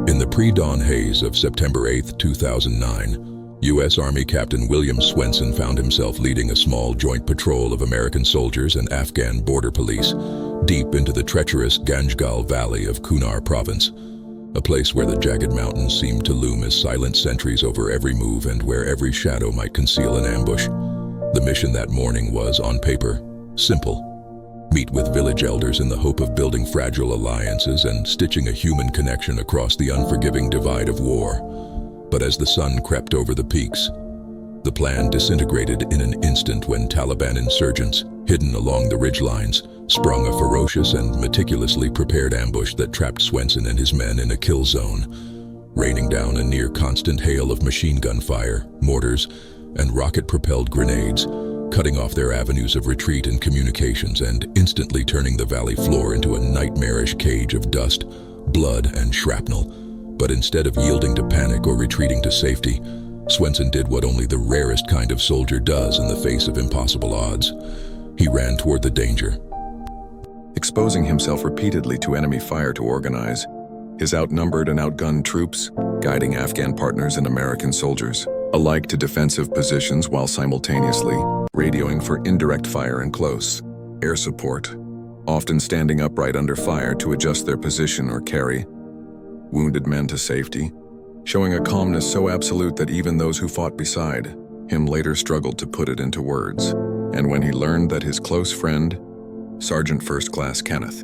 In the pre-dawn haze of September 8, 2009, U.S. Army Captain William Swenson found himself leading a small joint patrol of American soldiers and Afghan Border Police deep into the treacherous Ganjgal Valley of Kunar province, a place where the jagged mountains seemed to loom as silent sentries over every move and where every shadow might conceal an ambush. The mission that morning was, on paper, simple. Meet with village elders in the hope of building fragile alliances and stitching a human connection across the unforgiving divide of war. But as the sun crept over the peaks, the plan disintegrated in an instant when Taliban insurgents, hidden along the ridgelines, sprung a ferocious and meticulously prepared ambush that trapped Swenson and his men in a kill zone, raining down a near-constant hail of machine gun fire, mortars, and rocket-propelled grenades, cutting off their avenues of retreat and communications and instantly turning the valley floor into a nightmarish cage of dust, blood, and shrapnel. But instead of yielding to panic or retreating to safety, Swenson did what only the rarest kind of soldier does in the face of impossible odds. He ran toward the danger. Exposing himself repeatedly to enemy fire to organize his outnumbered and outgunned troops, guiding Afghan partners and American soldiers alike to defensive positions while simultaneously radioing for indirect fire and close air support, often standing upright under fire to adjust their position or carry wounded men to safety, showing a calmness so absolute that even those who fought beside him later struggled to put it into words. And when he learned that his close friend, Sergeant First Class Kenneth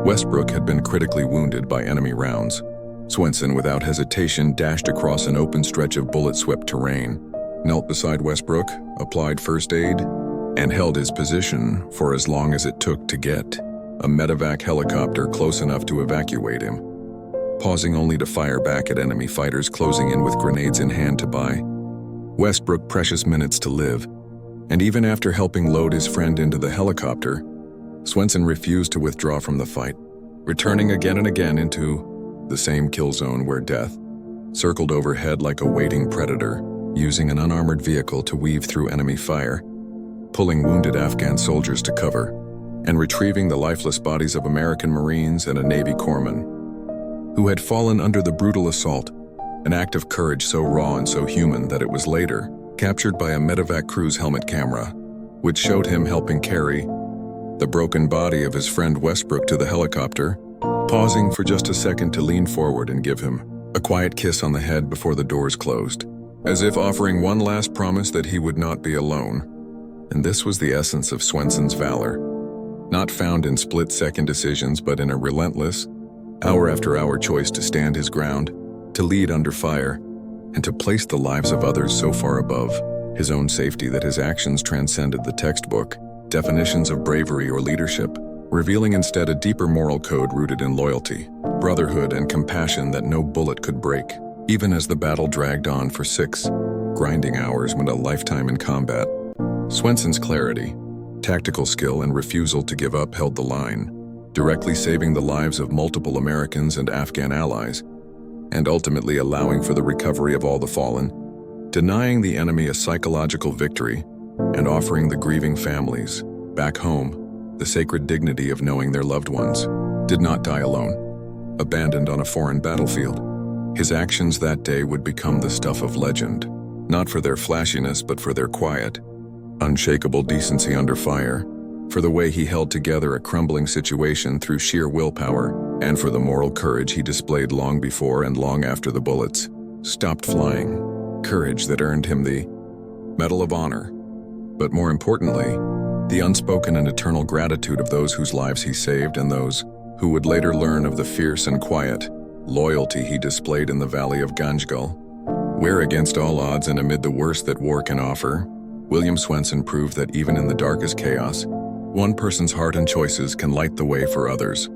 Westbrook, had been critically wounded by enemy rounds, Swenson, without hesitation, dashed across an open stretch of bullet-swept terrain, knelt beside Westbrook, applied first aid, and held his position for as long as it took to get a medevac helicopter close enough to evacuate him, pausing only to fire back at enemy fighters closing in with grenades in hand to buy Westbrook precious minutes to live. And even after helping load his friend into the helicopter, Swenson refused to withdraw from the fight, returning again and again into the same kill zone where death circled overhead like a waiting predator, using an unarmored vehicle to weave through enemy fire, pulling wounded Afghan soldiers to cover, and retrieving the lifeless bodies of American Marines and a Navy corpsman who had fallen under the brutal assault, an act of courage so raw and so human that it was later captured by a medevac crew's helmet camera, which showed him helping carry the broken body of his friend Westbrook to the helicopter, pausing for just a second to lean forward and give him a quiet kiss on the head before the doors closed, as if offering one last promise that he would not be alone. And this was the essence of Swenson's valor, not found in split-second decisions but in a relentless, hour-after-hour choice to stand his ground, to lead under fire, and to place the lives of others so far above his own safety that his actions transcended the textbook definitions of bravery or leadership, revealing instead a deeper moral code rooted in loyalty, brotherhood, and compassion that no bullet could break. Even as the battle dragged on for 6 grinding hours and a lifetime in combat, Swenson's clarity, tactical skill, and refusal to give up held the line, directly saving the lives of multiple Americans and Afghan allies, and ultimately allowing for the recovery of all the fallen, denying the enemy a psychological victory, and offering the grieving families back home the sacred dignity of knowing their loved ones did not die alone, abandoned on a foreign battlefield. His actions that day would become the stuff of legend, not for their flashiness but for their quiet, unshakable decency under fire, for the way he held together a crumbling situation through sheer willpower, and for the moral courage he displayed long before and long after the bullets stopped flying, courage that earned him the Medal of Honor, but more importantly, the unspoken and eternal gratitude of those whose lives he saved and those who would later learn of the fierce and quiet loyalty he displayed in the valley of Ganjgal, where against all odds and amid the worst that war can offer, William Swenson proved that even in the darkest chaos, one person's heart and choices can light the way for others.